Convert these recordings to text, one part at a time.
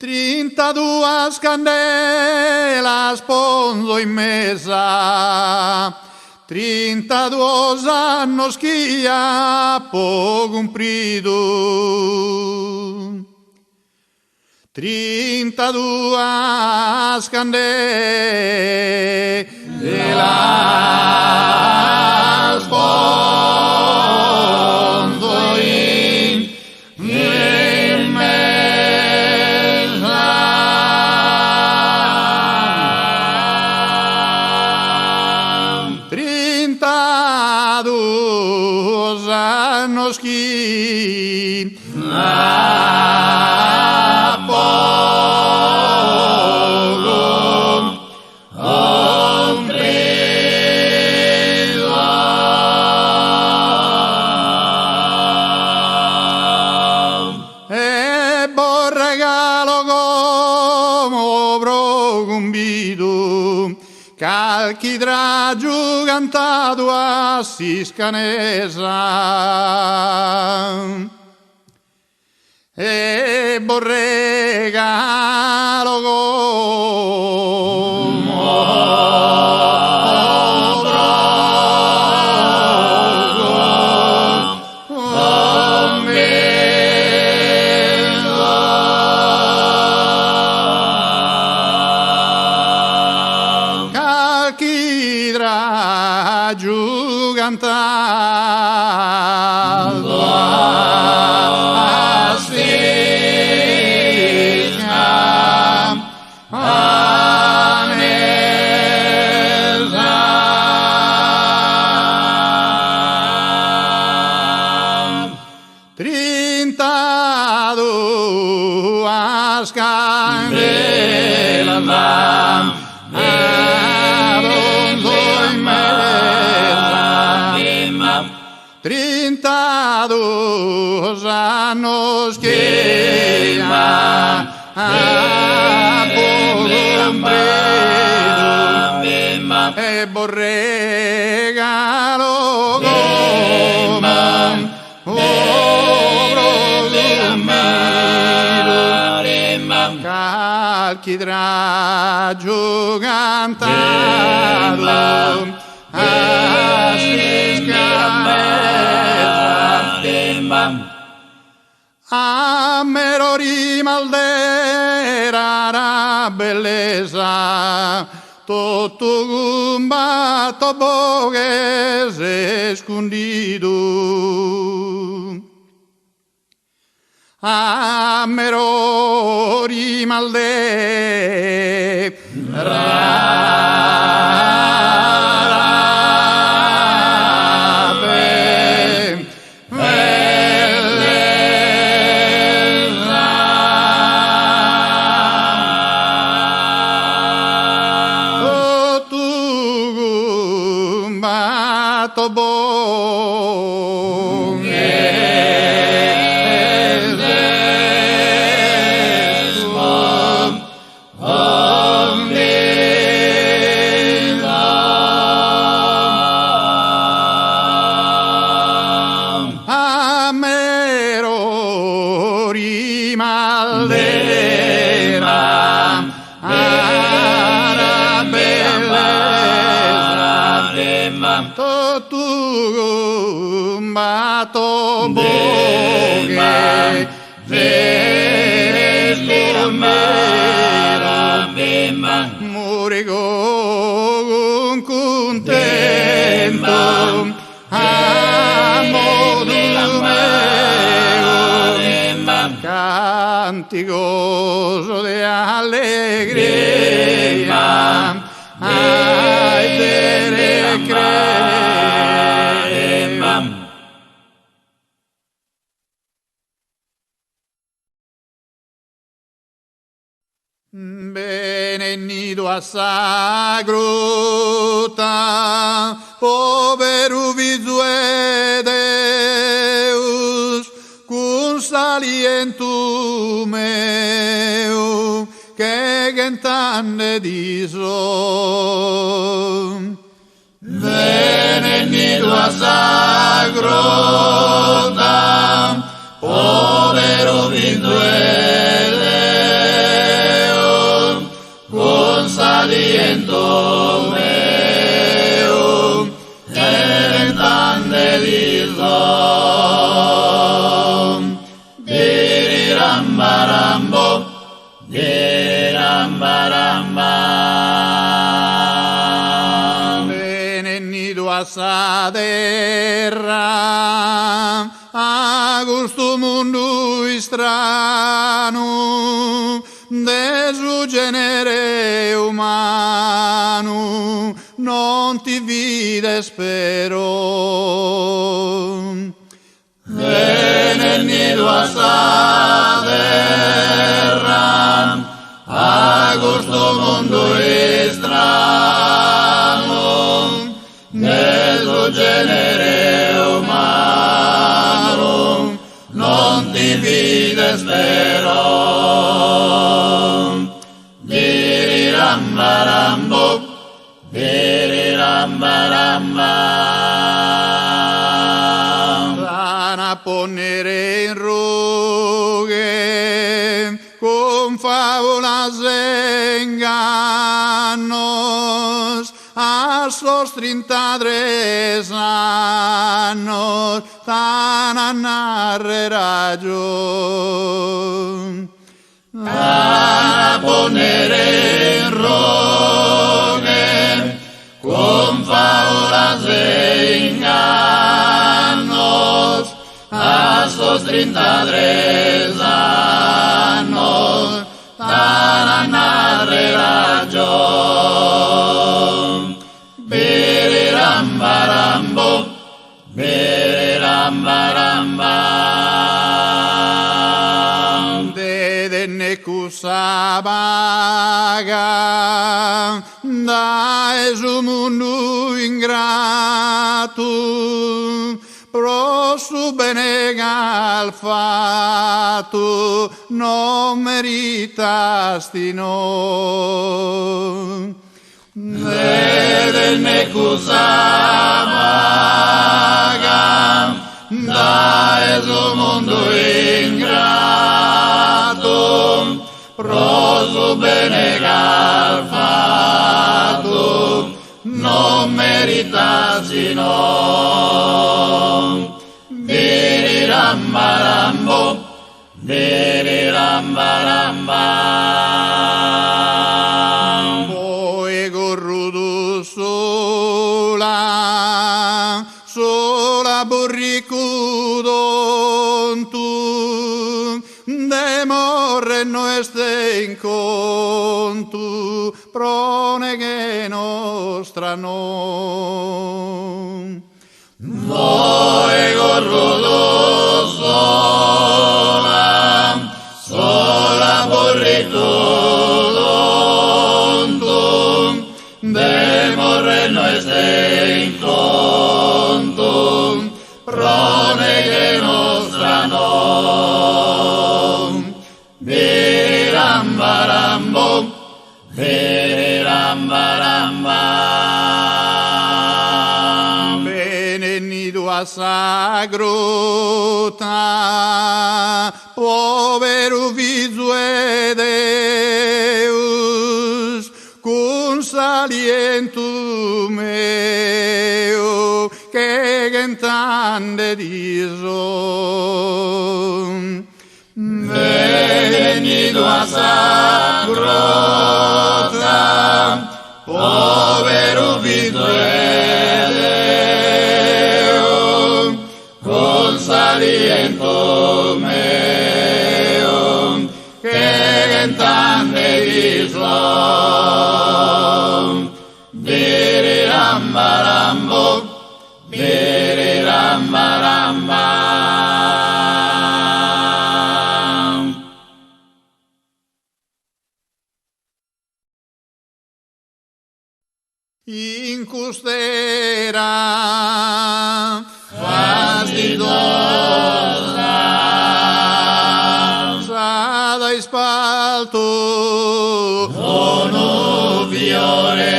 32 candelas pongo in mesa, 32 annos che ho cumprido. 32 candelas pongo in mesa. 32 annos che calchi dragio cantato a Siscanesa e borregalo giù cantando a Siscanesa 32 candelas 32 annos che ha e borregalo calchi dragio cantato a Siscanesa a mero rimaldera la bellezza tutto combatto poche se scondido a mero rimaldera Bato boghe murigo con contento amo meo cantigoso de alegría ay te crema Benedito a sagrota, povero visue Deus, cum salientum meu, che gentande diso. Benedito a sagrota, povero visue Deus, aliento meu, eventande disom, dirirambarambo, dirirambaramba. Benenido a saderra, a gusto mundo strano, de su genere umano, non ti vide spero. Benenido a saderra, a gusto mundo strano, de su genere umano, non ti vide spero. Dirirambarambo, dirirambaramba. Van a ponere in rughe con fábulas de engaños a sos 33 años tan a narrera yo. A ponere en rogue con fábulas de engaños a sos 33 años tan a narrera yo. Birirambarambo, birirambaramba. Sabaga da es un mundo ingrato pro su bene al fatto non meritasti no ne sabaga da es un mundo ingrato pro su bene al fatto non meritasi no. Dirirambarambo, dirirambaramba. Poi corruto sola, sola borricudo tu, de morre no este incontu, prone che nostra non. Voi corrudo sola, sola borricudo tu, de morre no este incontu, prone che nostra non. Dirirambarambo, dirirambaramba. Benenido a sagrota, povero visue Deus, cum salientum meu, che gentande dison. Benenido a sagrota, povero visue Deum, con saliento meum, che gentande dison. Dirirambarambo, dirirambaramba. In costera fastidosa sada ispalto dono fiore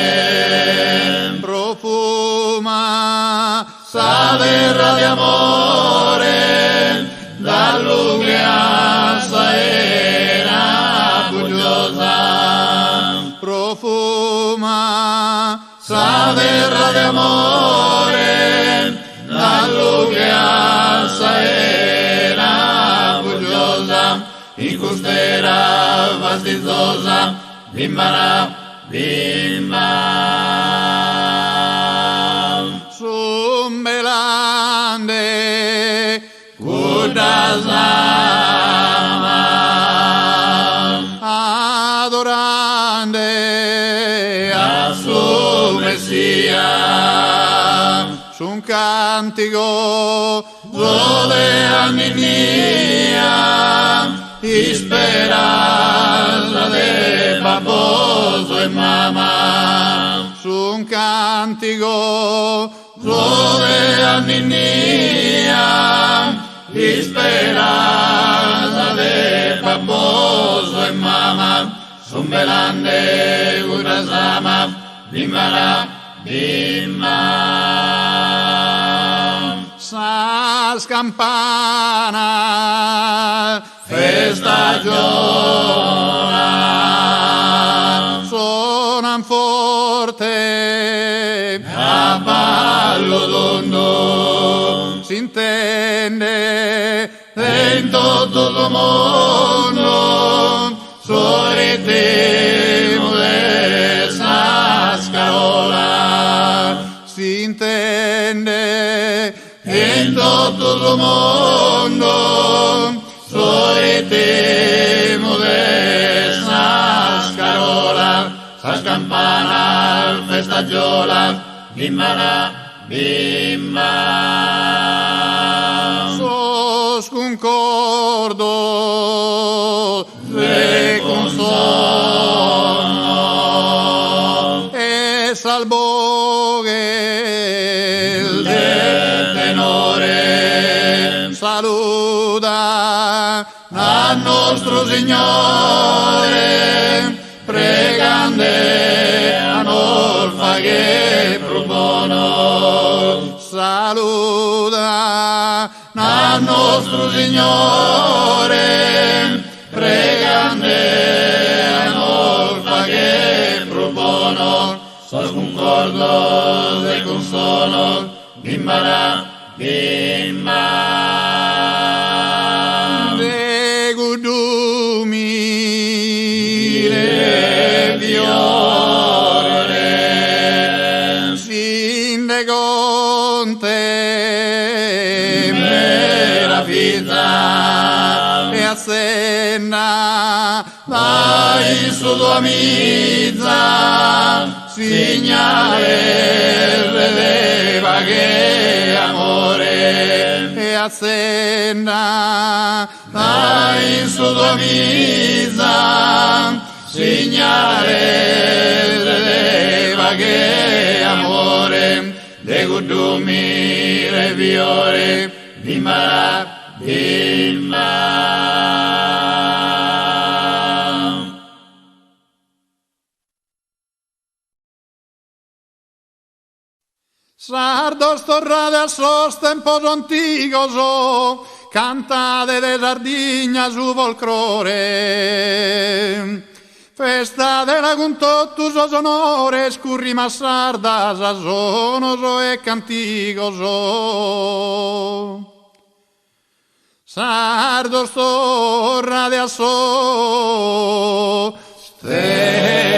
profuma saderra di amore dall'ughianza era buggiosa profuma sa terra di amore, dall'uguianza era buggiosa, in costera fastidiosa, bimbara, bimba. Sumbelande, Kudasama, adorande a su Messia, un cantico de annia, y speranza de paposo e mamma, un cantico de annia, y speranza de paposo e mamma, son belande Kudasama, bimbara, bimba. Sas campana, festa giorna, suonan forte, a ballo d'ondo, si intende in tutto il mondo, sorritemo de sas carola, si intende in tutto il mondo, sorritemo de sas carola, sas campana, festa giola, bimbara, bimba. Sos concordo, de consono, e salvogel de tenore, saluda a nostro Signore, pregande a nos faghe pro bono, saluda a nostro Signore, pregande a nos faghe pro bono, sos concordo de consono, bimbara, bimba. De gudumi le viore, sin de conte meraviglia, e accenna dai su tua mizza, segnale vedeva che amore, e accenna dai su tua mizza, segnale vedeva che amore, de gudumi le viore, bimbara, bimba. Sardos torrade a sos tempos antigos, cantade de sardigna su folclore, festa de la con totus os honores, currimas sardas a sonos e cantigos. Sardos torrade a sos tempos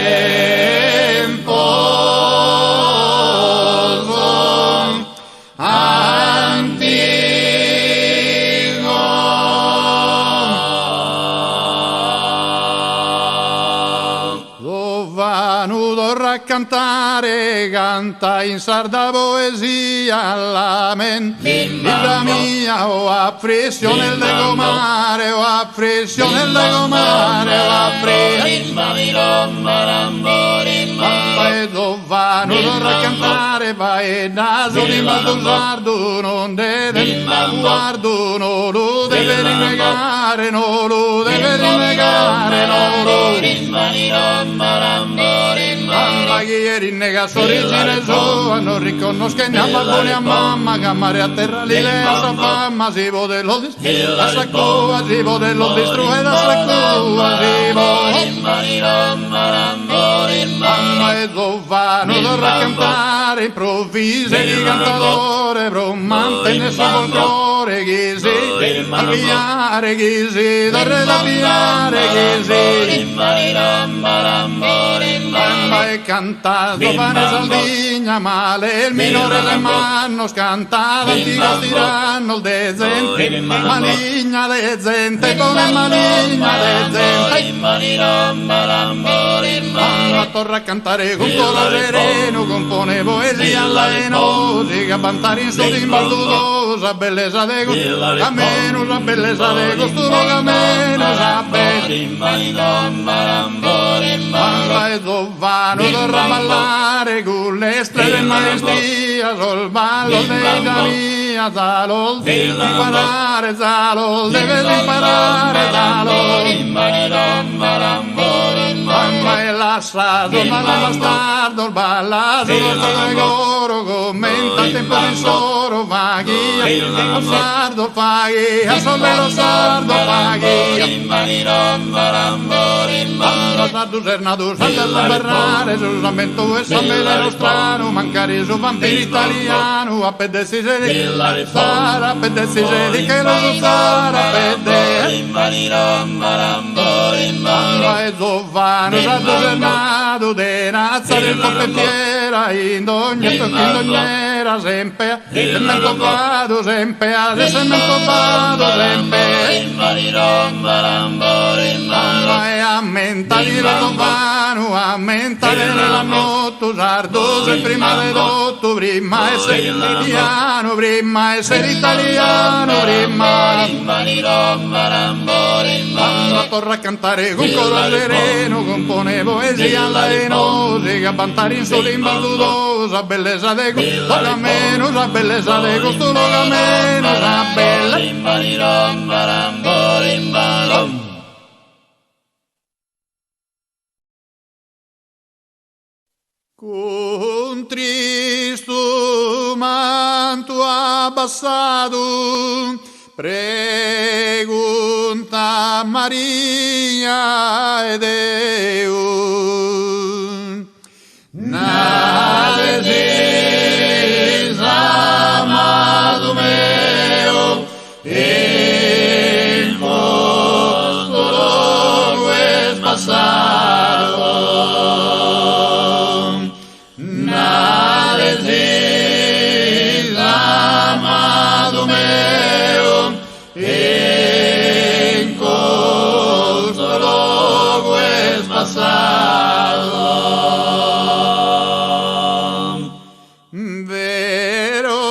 a cantare, canta in sarda poesia, lamen, vita mia, o afflizione nel legomare, o afflizione nel legomare, o afflizione dov'hanno a cantare, vai naso di sardo, non deve guardo, non lo deve rinnegare, non lo deve rinnegare, non lo chi ieri nega sorigine sua, non riconosce ne a barbone a mamma, cammare a terra lì le a sa fama, si vode lo distrue da saccoa, si vode lo distrue da saccoa, si vode mamma e dov'hanno torna a cantare, improvvise di cantatore, brommante nel suo folklore, chi si da pigliare, chi si da pigliare, chi si e cantato pane Sardegna, male il minore le manno, scantata antico tiranno, il decente, maligna decente, come maligna decente. Ma torna a cantare con cuore sereno, compone poesia all'aeno, si cantare in studio imbattutosa, bellezza de gusto, cameno, sa bellezza de gusto, cameno, sa bellezza. E Giovano torna a ballare con le stelle maestria, sul ballo della mia, Zalol deve imparare, Zalol deve imparare, Zalol. Mamma è lasciato, ma la bastardo, il ballato, il coro, commenta il tempo di soro, Faghia, il sardo, Faghia, sollero sardo, Faghia. Sardo sernato, salta a barrare, su Samento e San Velero strano, mancare su vampiro italiano, a pedessi sedi, Sara, a pedessi sedi, che lo so Sara, a pedessi. Mamma è Giovano, Sardo sernato, de nazza del Poppettiera, in ogniera, sempre, semento vado, sempre, semento vado, sempre. Mamma è ammenta di Giovano, ammenta della notte, Sardo se prima de dotto, prima essere italiano, prima essere italiano, prima. Mamma torna a cantare con coro sereno, compone poesia all'aeno, si cantare in solo imbattutosa, bellezza de gusto, cameno, sa bellezza de gusto, cameno, sa bella. Con tristo manto abbassato, pregunta Maria ed eu. Nade dis, amado meu, el costolo es pasado. Nade dis, amado meu, el costolo es pasado. Verónica,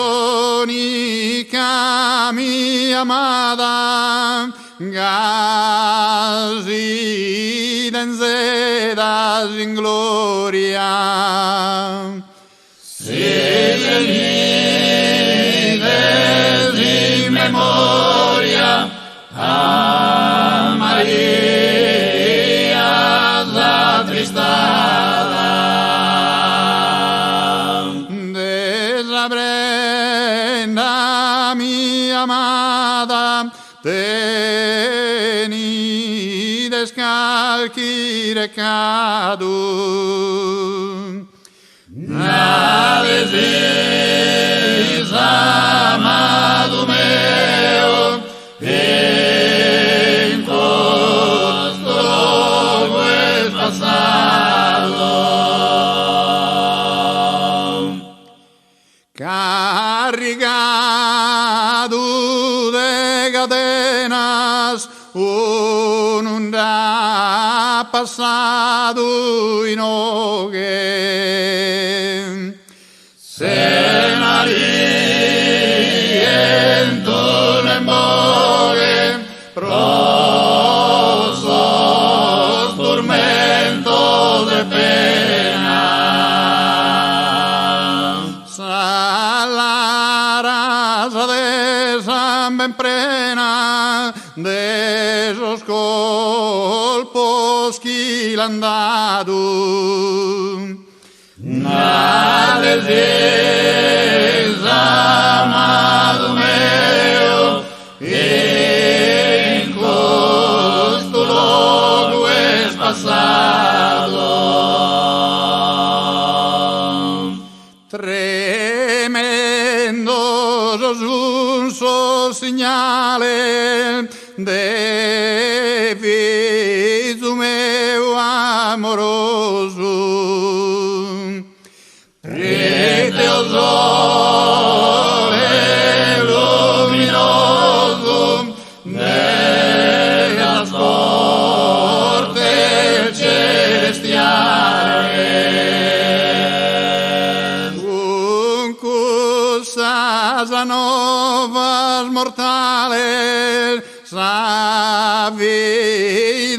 mi amada, casi densedas in gloria. Se vives in memoria a Maria la tristada. Desaprenda, mi amada, teni descalchi recado. Nade dis, amado meu, el costolo es pasado. Cargado de cadenas, un ha pasado y no que se nariento le mogue prosos tormentos de pena. Salaras de San Benprena de esos colpos que le han dado. Nade dis, amado meu, el costolo es pasado.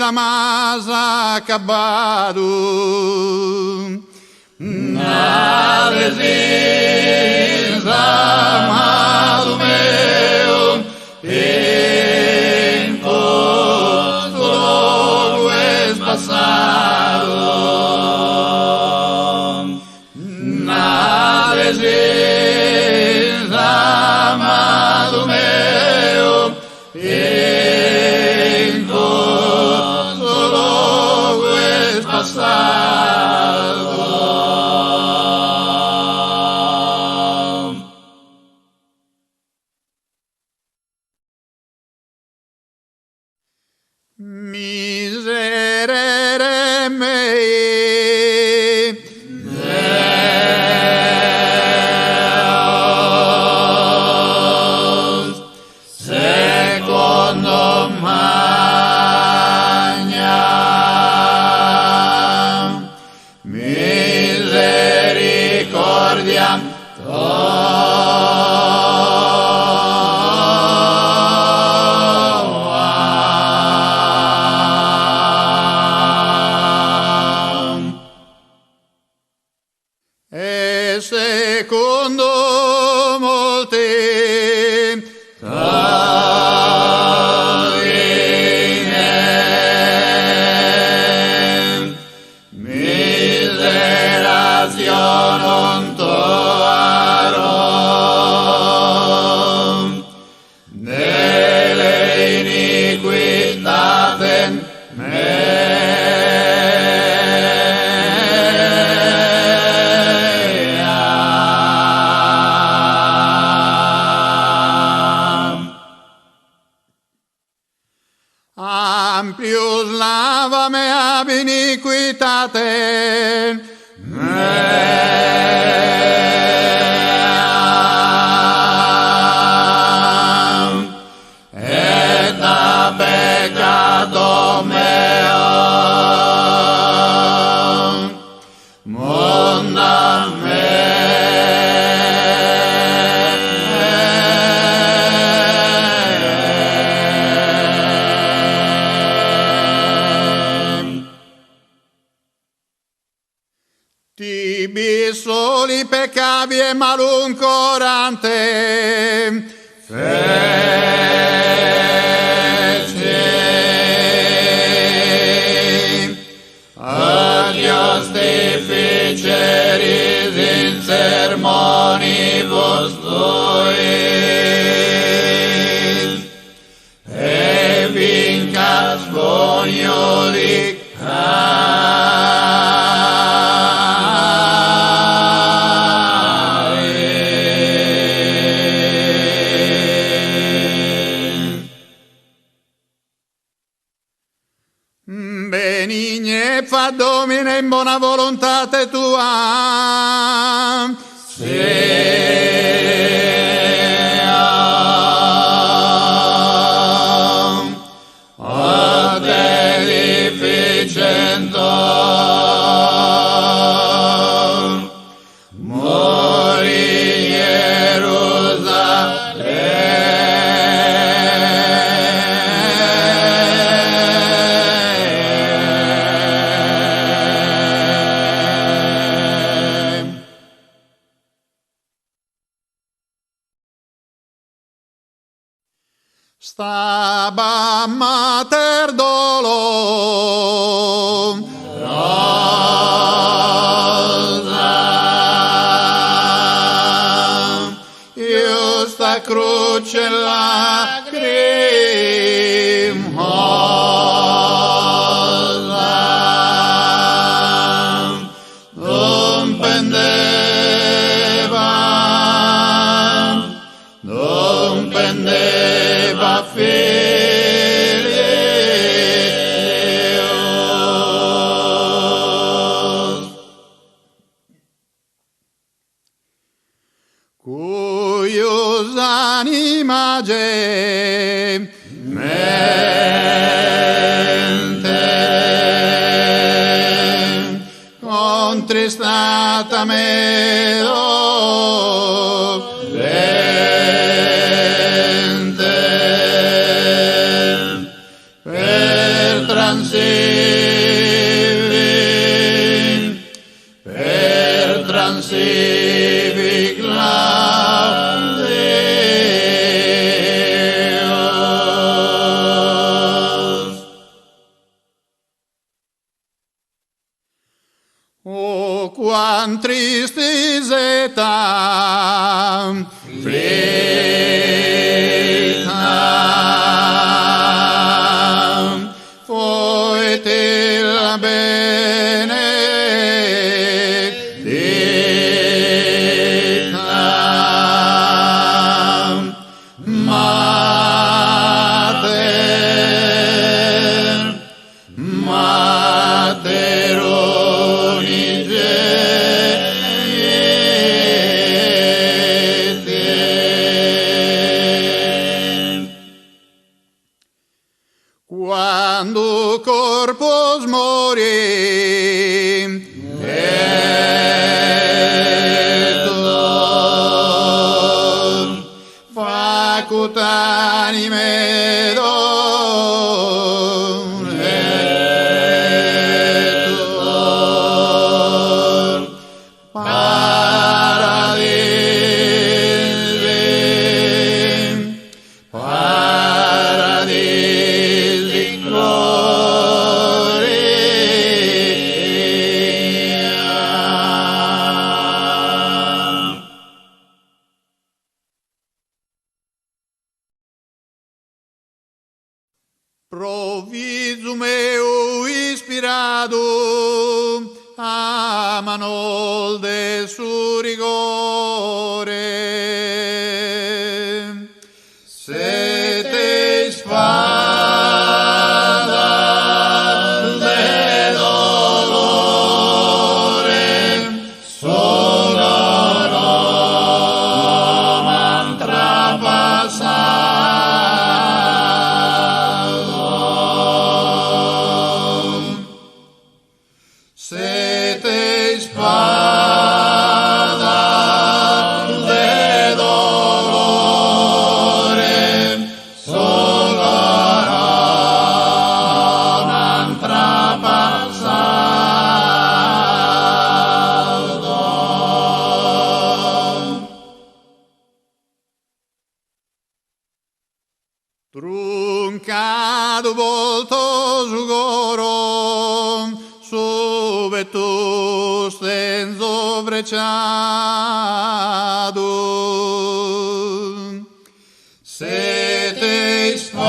vida más acabado. Na desisa, amado meu, en todo es pasado. Na desisa, amado meu, en todo es pasado. Miserere mei, Deus, secondo magnam misericordiam e secondo molti coginem miserationem tuarum nelle iniquitatem amplius lava mea iniquitate meam et a peccato meam munda tibi soli peccavi e malum corante feci ad justificeris in sermonibus tuis e vincas boniodic benigne fa Domine in buona volontate tua sia ad edificentum mori staba mater dolor rosa iusta cruce lacrimosa non pendeva filios cuius animae mente contristata medo per transi Oh, quan tristezza fredda, foi te la benedetta, Mater quando corpus mori et facut anime provisum meu inspirado a manol de su rigore, sete spadas de dolore sonoram trapassado, sete spadas de dolore sonoram trapassado. Truncado volto sugoro, subetus senso brecciado, sete spadas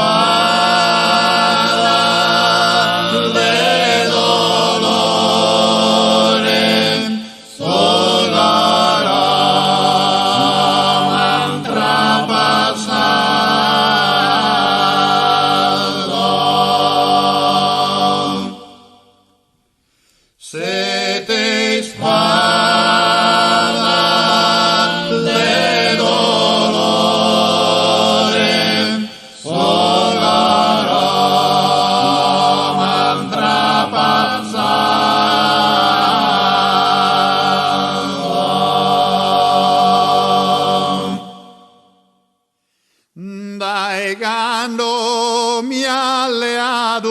de dolore sonoram trapassado, sete spadas de dolore sonoram trapassado. Dai quando mi alleato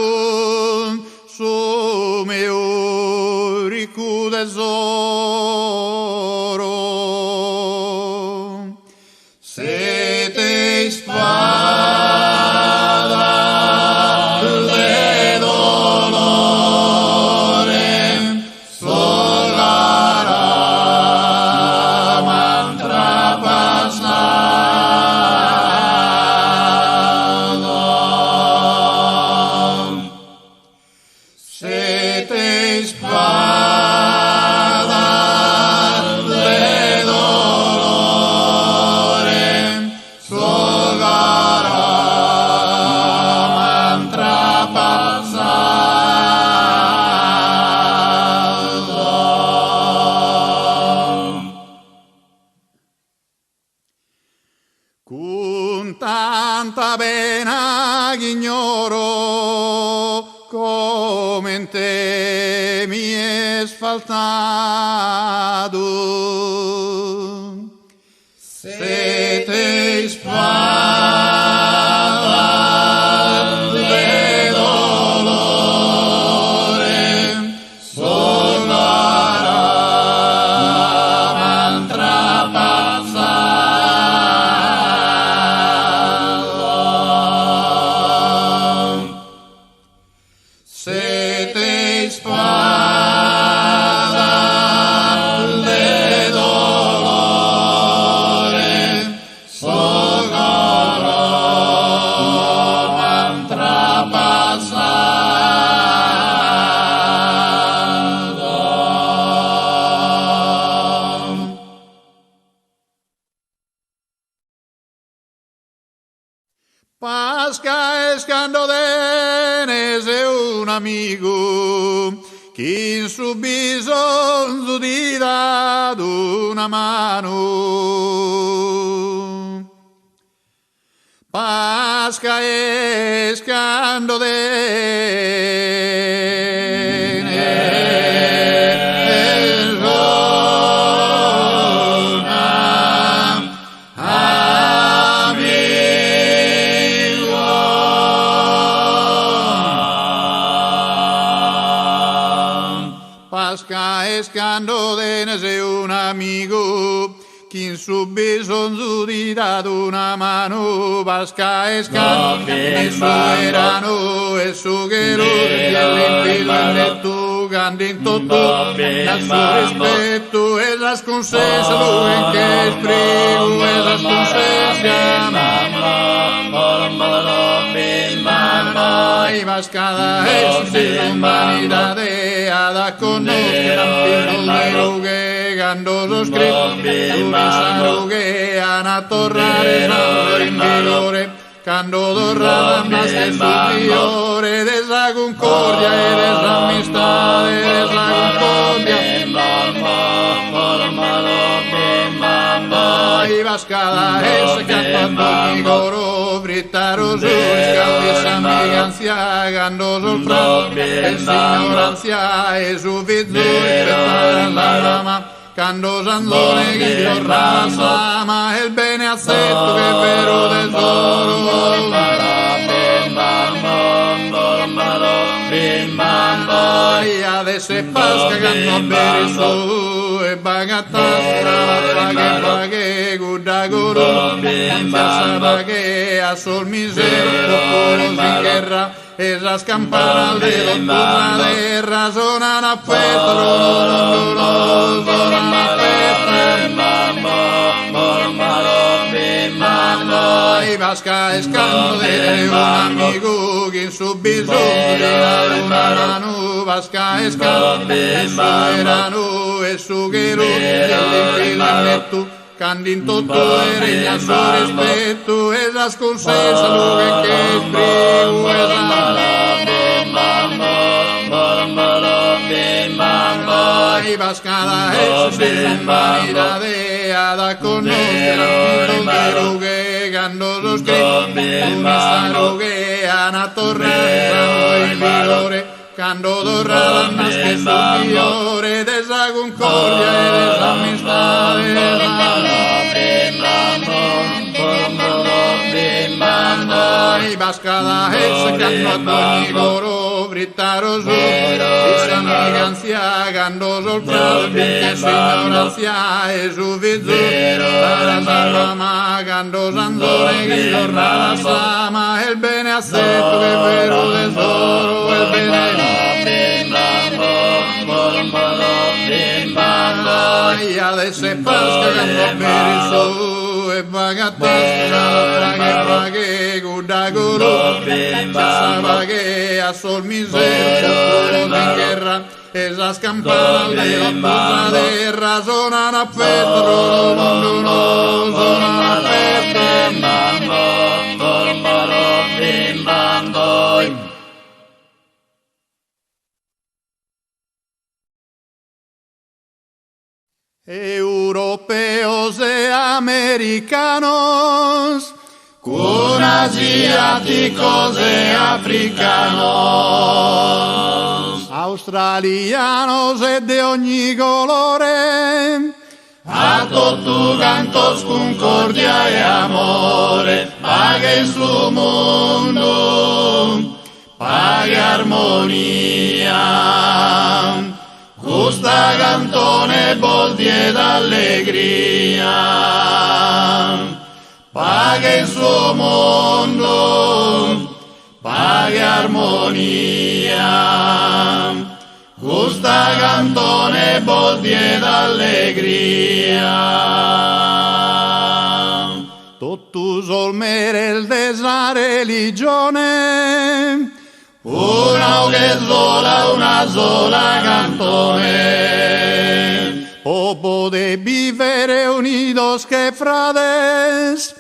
su mio ricco tesoro, sete spadas de dolore sonoram trapassado, sete spadas de dolore sonoram trapassado. Con tanta pena che ignoro come in te mi è sfaltato, sete spadas de dolore sonoram trapassado, sete spadas amigo, chi in su bisogno ti dà una mano. Pasca escando escando de un amigo, chi in su bisogno ti dà una mano. Pasca escando e su verano e su che e tu canti in tutto il suo rispetto e la sconcessa lui che sprigo e la sconcessa y vascada es de humanidad da conocer al filtro que gandosos criptos que a torrare in vigore cando dorrada más que superiore de la concordia e de la amistad de la concordia y vascada es cantando mi coro britaros scaldis amigancia gandosos frate ignorancia e su fizzure per la rama Cando Sandone che raza il bene assetto che è vero tesoro e adesso è Pasqua che non bere su e bagatta che guarda guru senza che a sol misero popolo si guerra e la campana de la terra suonano a y vasca escando de un amigo que en su bisogno de una mano vasca escando de su verano e su guero dell'infinito Candin tutto e regna su rispetto e la sconcessa lui che sprigo e y vascada es su humanidad da conocer al que gandosos criptos que a torrare in vigore cando dorrada más que superiore de esa concordia e de esa amistad y vascada es canto a mi coro britaros esa amigancia gandosos frate que su ignorancia e su fizzure para la rama gandos andone che torna sama el bene assetto che vero tesoro el bene y adesso è Pasqua che per su e bagatta che guarda guru senza che a sol misero popolo in guerra e la campana de la terra suonano a petro suonano a Europeos e americanos, con asiáticos e africanos, australianos e de ogni colore, a tutto cantos concordia e amore, paga in su mondo, paga armonia. Questa cantone boldi ed allegria, paga il suo mondo, paga armonia. Questa cantone boldi ed allegria. Tutto sol merel desa religione, una sola cantone, popo de vivere unidos que frades,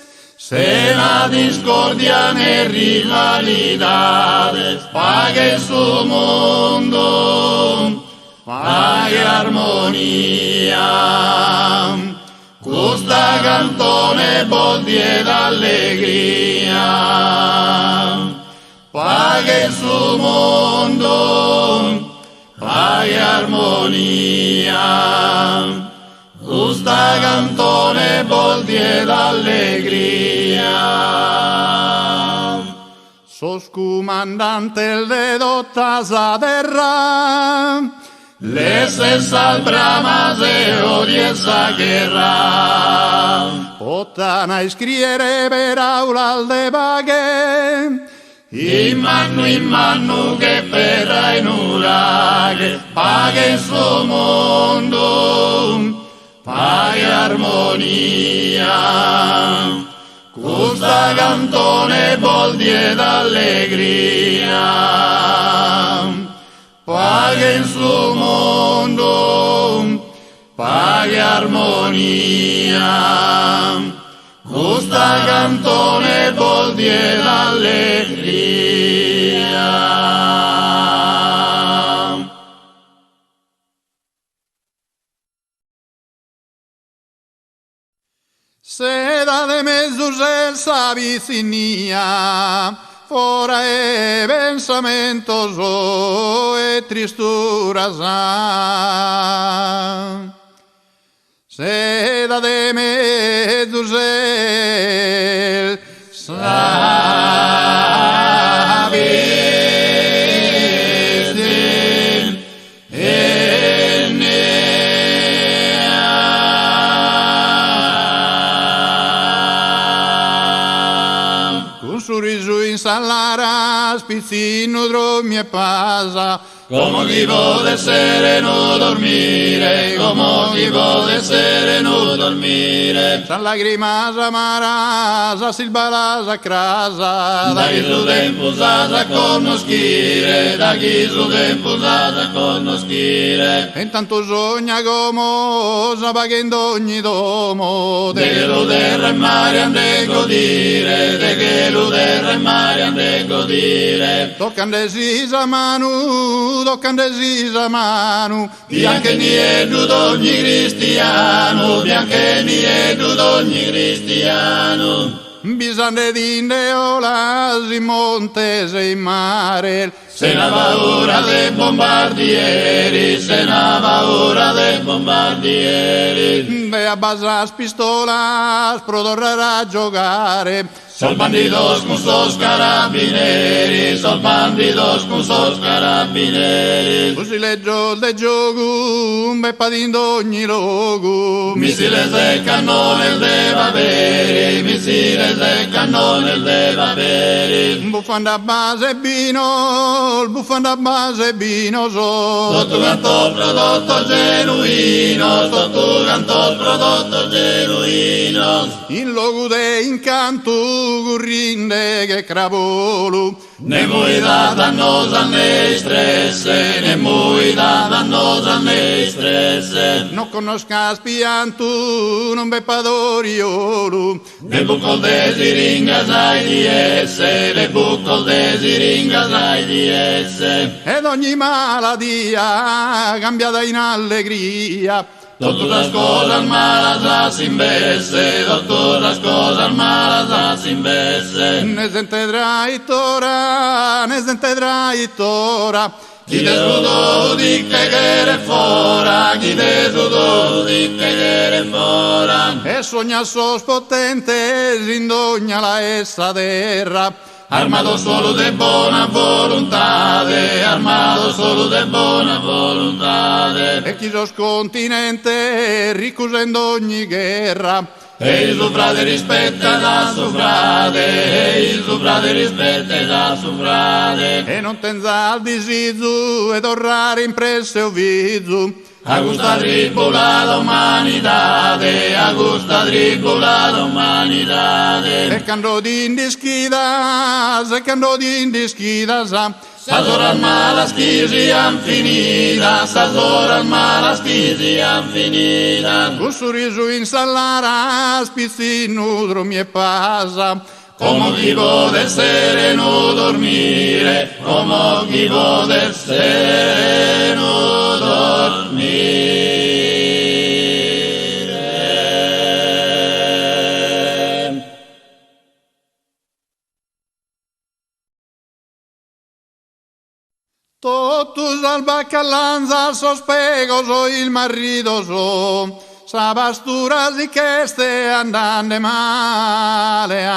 Sena discordia ne rivalidades, pague su mundo, pague armonía. Custa cantone boldie d'allegria, pague su mondo, pague armonía. Custa cantone boldie d'allegria. Sos comandante el de dottasa terra, les al bramas e odie esa guerra. Potana iscriere per aula al de baghe, in mano che per inuraghe, paga in suo mondo, paga armonia. Custa cantone boldie d'allegria, paga in suo mondo, paga armonia. Custa cantone boldie d'allegria. Seda de mesos el s'avicinia, fora e pensamentos e tristuras. Seda de mesos el Salara, spizzino, dromi e pasa, como chi vuole sereno dormire, como chi vuole sereno dormire. San lagrimasa marasa, silbalasa crasa, da chi su tempo sasa conoscire, da chi su tempo sasa conoscire. E intanto sogna come sapagendo ogni domo, de che lo terra e mare ande godire, de che lo terra e mare ande godire. Toccande sisa manu, toccande sisa manu, bianche niente d'ogni cristiano, bianche niente d'ogni cristiano. Bisande d'inde olas in monte e in mare, se ne va ora dei bombardieri, se ne va ora dei bombardieri. Ve a basas pistolas, prodorrerà a giocare, sol bandidos con sos carabinieri, sol bandidos con sos carabinieri. Fusileggio de gioco, un beppadin d'ogni logo, missile e cannone deve avere, missile e cannone deve avere. Buffanda a base vino, il buffanda a base vino so, sotto canto prodotto genuino, sotto canto prodotto genuino. In logo de incanto currinde che cravolo, ne muida dannosa né stress, ne muida dannosa né stress. Non conosca spianto, non beppadoriolo, ne bucco de siringas ai DS, ne bucco de siringas ai DS. Ed ogni maladia cambiata in allegria, todas las cosas malas sin verse, todas las cosas malas sin verse. Ne sente traitora, ne sente traitora, chi te sudò di che fora, chi te sudò di che fora. E sogna sos potente, s'indogna la essa terra, armato solo de buona volontà, armato solo de buona volontà. E chi sos continente, ricusendo ogni guerra, e il suo frate rispetta da suo frate, e il suo frate rispetta da suo frate. E non tenza al disizu, ed orrare impresse o vizu, a gusta tribulada umanidade, a gusta tribulada umanidade. E cando di indischidas, Sas horas malas que sian finidas, sas horas malas que sian finidas. Con sorriso in sallara, spizzino dormi e pasa, como chi vuol sereno dormire, como chi vuol sereno dormire. Totus al bacallanza sospegoso il marridoso, sabasturas di che ste andando male.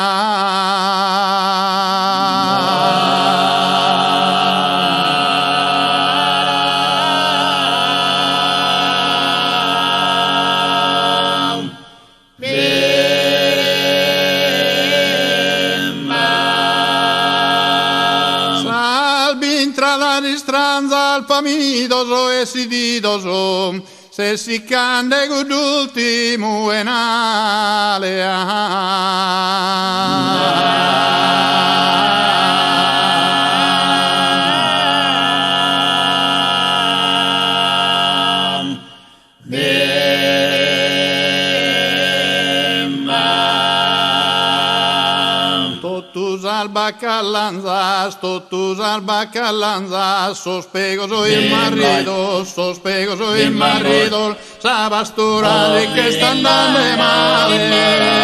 Al famidoso e sididoso, se si cande con l'ultimo enale. Totus al bacallanza, sospegoso il marito, sospegoso il marito, sabastura di che sta andando male.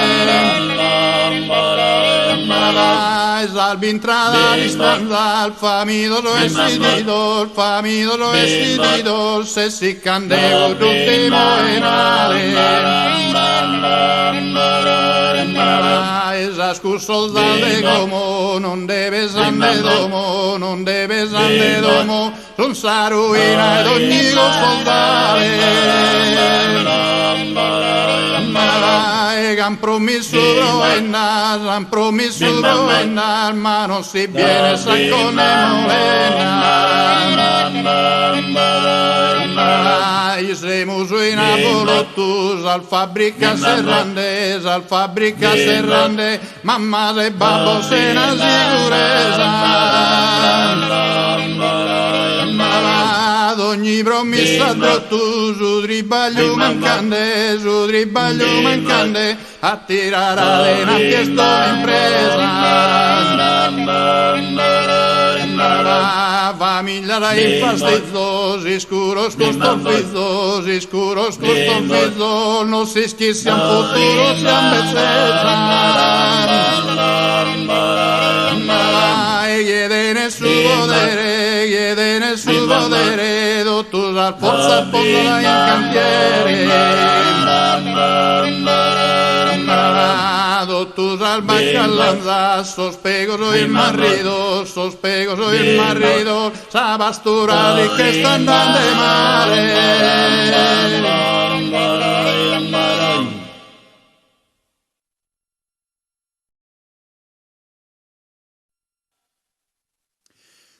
Salvintrada di stanza, il famidoso è sentito, se si candego l'ultimo enale. Esascurso de como, non debes ande domo, non debes ande domo, son sa ruina ed ogni soldare. Han promesso provennar, ma non si viene saccone molena. Siamo in avolottus al fabbrica serrande, mamma e babbo se ne sicurezza. Ad ogni promessa trottu su tribaglio mancante, a tirare una fiesta impresa. Famiglia da infastizzosi, scuros costofizzo, non si schissi un futuro, si ambezzezza. E chiede nel suo podere, tutto al forza posa in cantiere. Totus al bacallanza, sospegoso il marito, sabastura di che sta andando male.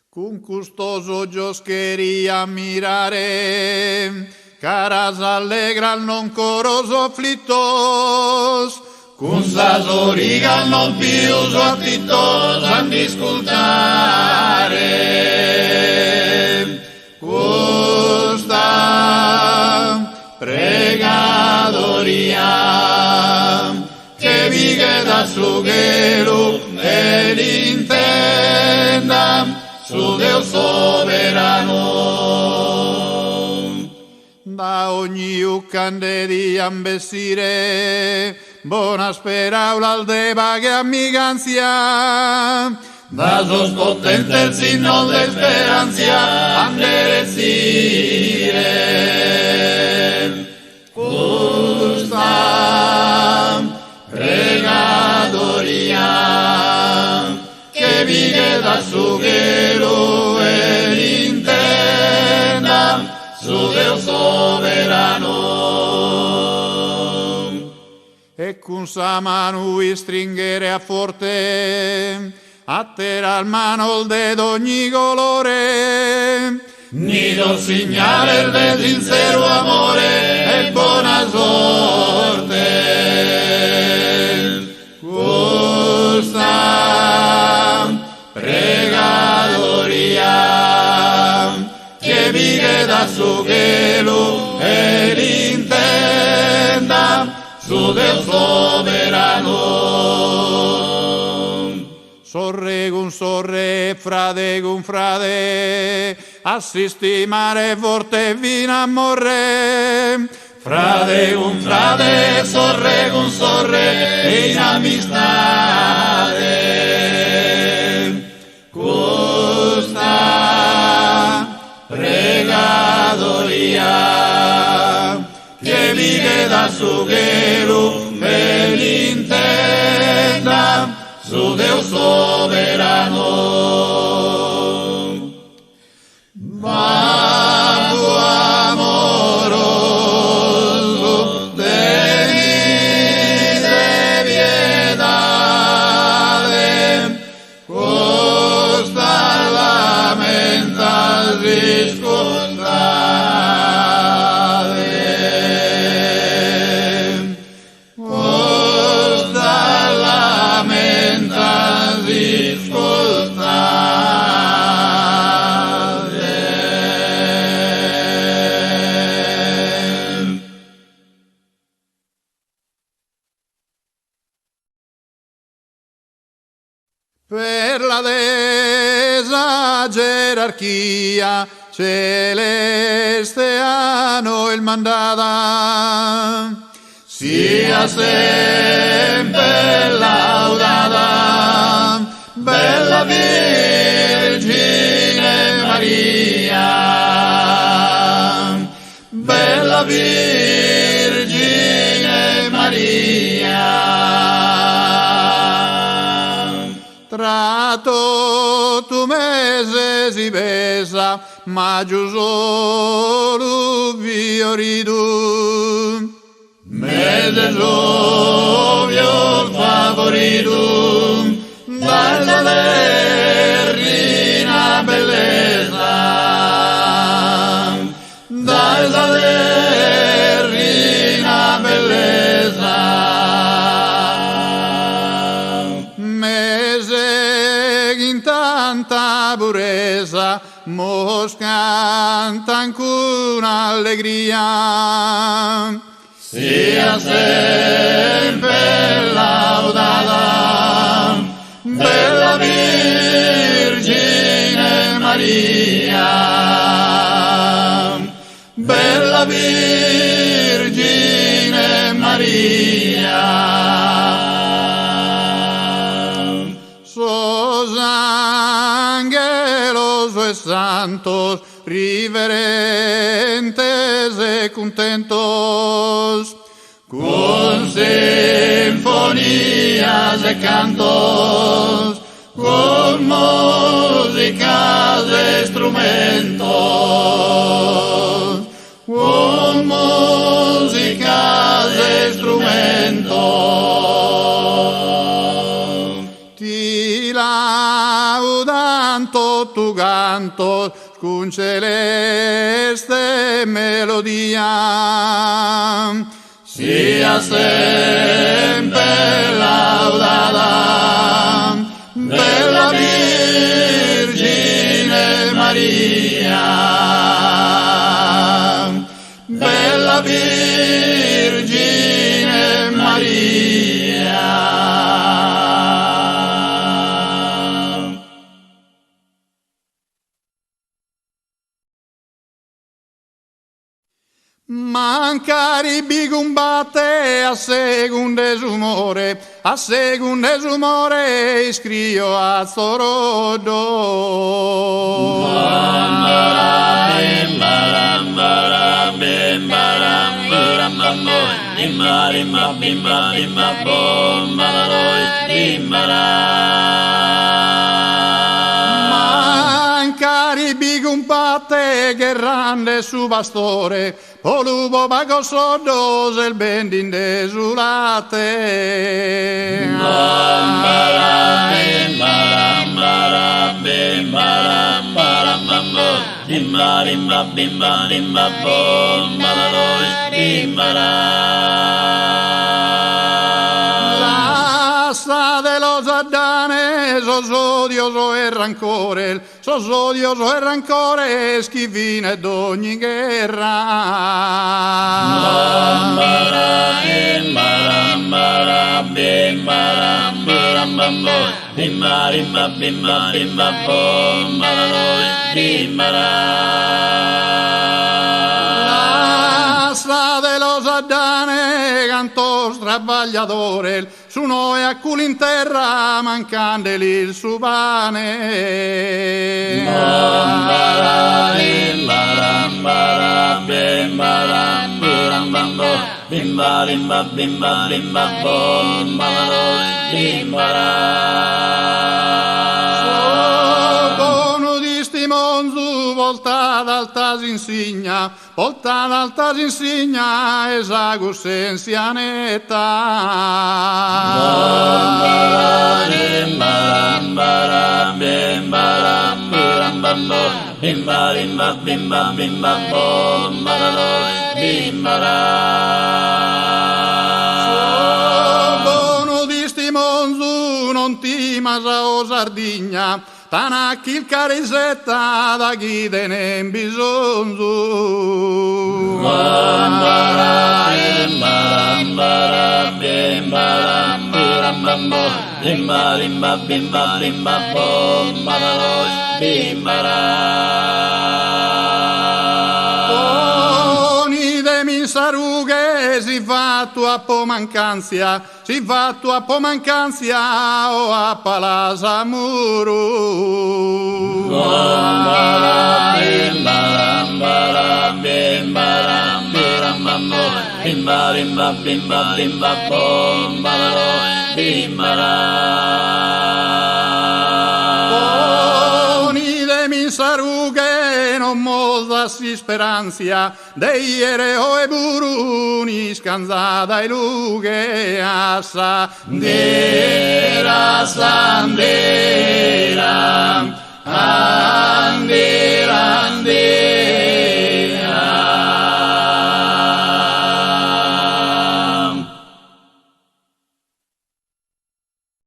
Con custoso gioscheria mirare, caras allegra non coroso afflittos, con sas origas non più afflittos a discultare. Questa pregadoria che vive da sughero ed intenda su Dio soberano. Da ogni uccande di ambessire, buona speraula al deba che amiganzia, da sos potente il signo de speranzia anderesire. Questa pregadoria che vive da sughero e intenda su Dio soberano. E con sa mano stringere a forte, attera al mano il dedo ogni colore, nido segnale il de sincero amore e buona sorte. Questa pregadoria vive da su cielo e l'intenda su Deus soberano. Sorregum sorre, fradegum frade, assisti mare forte vina a morre. Fradegum frade, sorregum sorre, in amistade. Custa pregadoria, che vive da su cielo e l'intenda su Deus soberano. Bambu amoroso de piedade, costa lamenta discostade, costa lamenta discostade. Per la desa gerarchia celeste hanno il mandata, sia sempre laudata, bella Vergine Maria, bella Vergine Maria. Tratto tu mese si pesa, ma giù solo fioridu. Mese sovio favorito, dalla terrina bellezza, dalla terrina bellezza. Tanta purezza, mos cantan con allegria, sia sempre laudata, bella Vergine Maria, bella Vergine Maria. Angelos e santos, riverentes e contentos, con sinfonías e cantos, con músicas e instrumentos, con músicas e instrumentos. Laudanto tu canto con celeste melodia, sia sempre laudata, bella Vergine Maria, bella Vergine Maria. Mancari bigumbate a segunde sumore, iscrio a Zorodo. Mancari bigumbate grande su bastore, Polubo bago sodos el bendin desulate. L'asta de los adanes os odio odioso e rancore, sos odioso e rancore, schifine d'ogni guerra. L'asta de los Adane cantò travagliatore, su noi a culo in terra mancandeli il suo pane. Bimba limba bimba limba bom balalo bimbara. Sono di stimonzu voltata alta insigna, voltata alta insigna esago senzianetta. Bimbara bimbara bimbara bimbara bimba limba bimba bimba bom balalo bimbara. Non ti masa o sardigna, tanacchi il carisetta da chi te ne bisogno. Bambara, bambara, bimbara, birambambo, bimba, limba, bimba, limba, bom, balalo, bimbara. Sarughe si fa tua po mancanzia, si fa tua po mancanzia o a palasa muru. Bambara, bimbara, bambara, bimbara, birambambo, bimba, limba, bimba, limba, bom, balalo, bimbara. Sarughe non molta si speranzia dei ereo e buruni scanzata e lughe a sandera, sandera, andera.